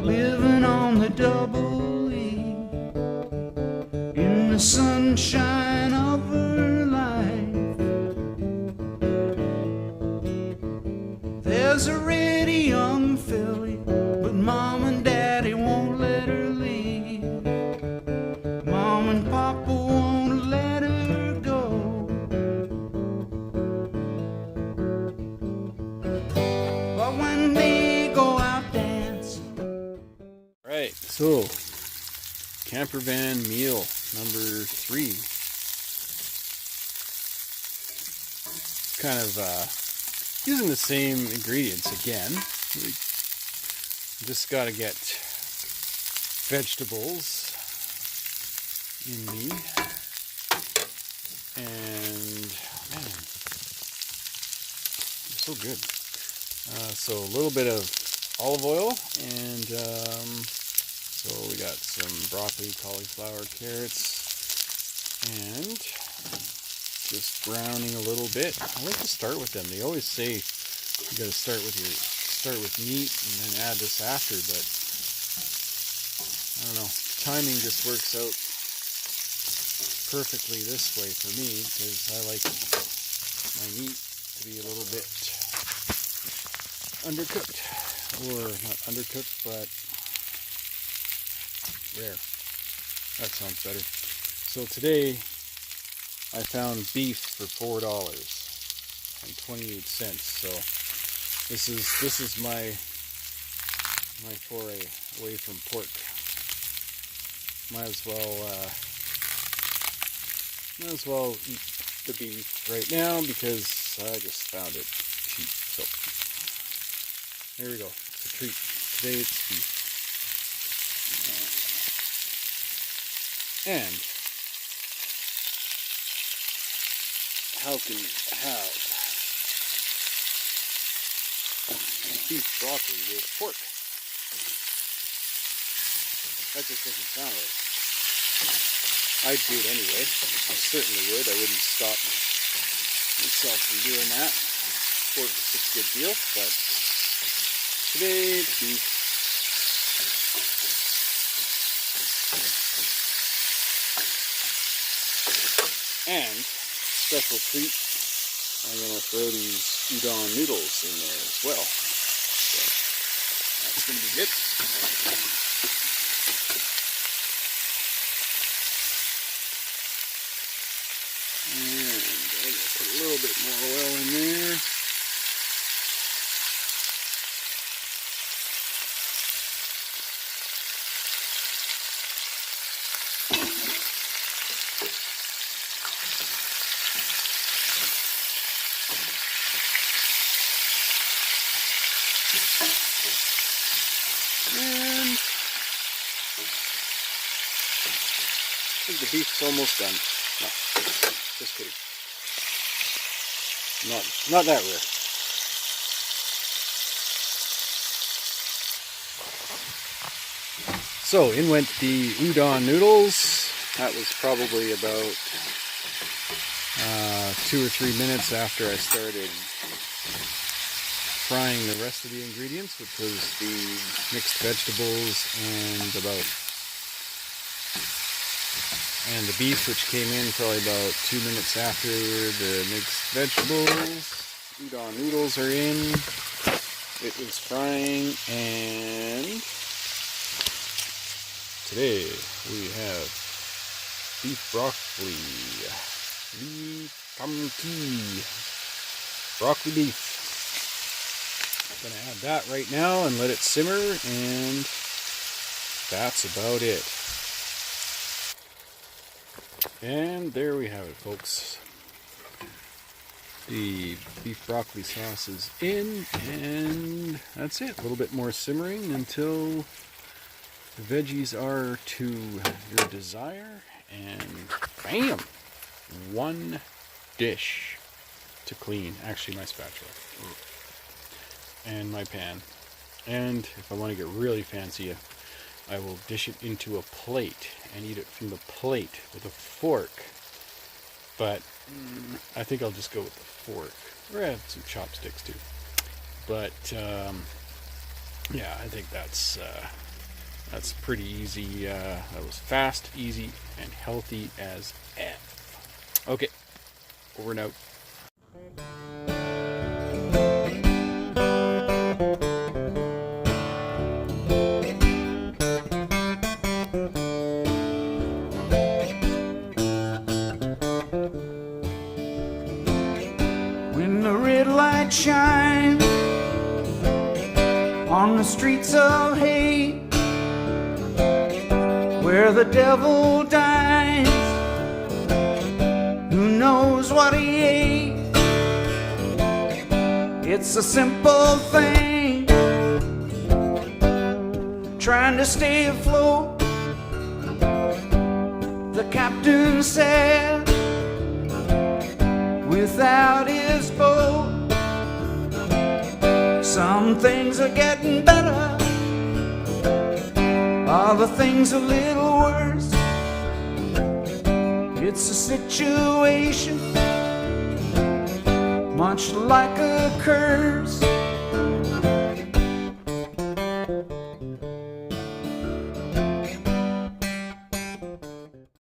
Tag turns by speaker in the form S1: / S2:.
S1: Living on the double E, in the sunshine of her life. There's a ready young filly, but Mom and Daddy won't let her leave. Mom and Papa won't let her go. But when they go out
S2: Right, so Campervan meal number 3. Kind of using the same ingredients again. We just got to get vegetables in me, and man, they're so good. So a little bit of olive oil, and so we got some broccoli, cauliflower, carrots, and just browning a little bit. I like to start with them. They always say you got to start with meat and then add this after, but I don't know. Timing just works out perfectly this way for me, because I like my meat to be a little bit undercooked, or not undercooked, but rare. That sounds better. So today I found beef for $4.28. So this is my foray away from pork. Might as well eat the beef right now because I just found it cheap. So there we go. It's a treat. Today it's beef. And how can you have beef broccoli with pork? That just doesn't sound right. I'd do it anyway. I certainly would. I wouldn't stop myself from doing that. Pork is such a good deal, but today it's beef. And special treat, I'm going to throw these udon noodles in there as well. So that's going to be good. And I'm going to put a little bit more oil in there. And I think the beef's almost done. No, just kidding. Not that rare. So in went the udon noodles. That was probably about 2 or 3 minutes after I started frying the rest of the ingredients, which was the mixed vegetables and the beef, which came in probably about 2 minutes after the mixed vegetables. Udon noodles are in. It was frying, and today we have beef broccoli. Broccoli beef. I'm going to add that right now and let it simmer, and that's about it. And there we have it, folks. The beef broccoli sauce is in, and that's it. A little bit more simmering until the veggies are to your desire, And bam! One dish to clean. Actually, my spatula. And my pan. And if I want to get really fancy, I will dish it into a plate and eat it from the plate with a fork. But I think I'll just go with the fork. Or I have some chopsticks too. But yeah, I think that's pretty easy. That was fast, easy, and healthy as F. Okay, over and out.
S1: When the red light shines on the streets of hate, where the devil dines, who knows what he ate? It's a simple thing, trying to stay afloat. The captain said, without his boat, some things are getting better, other things a little worse. It's a situation much like a curse.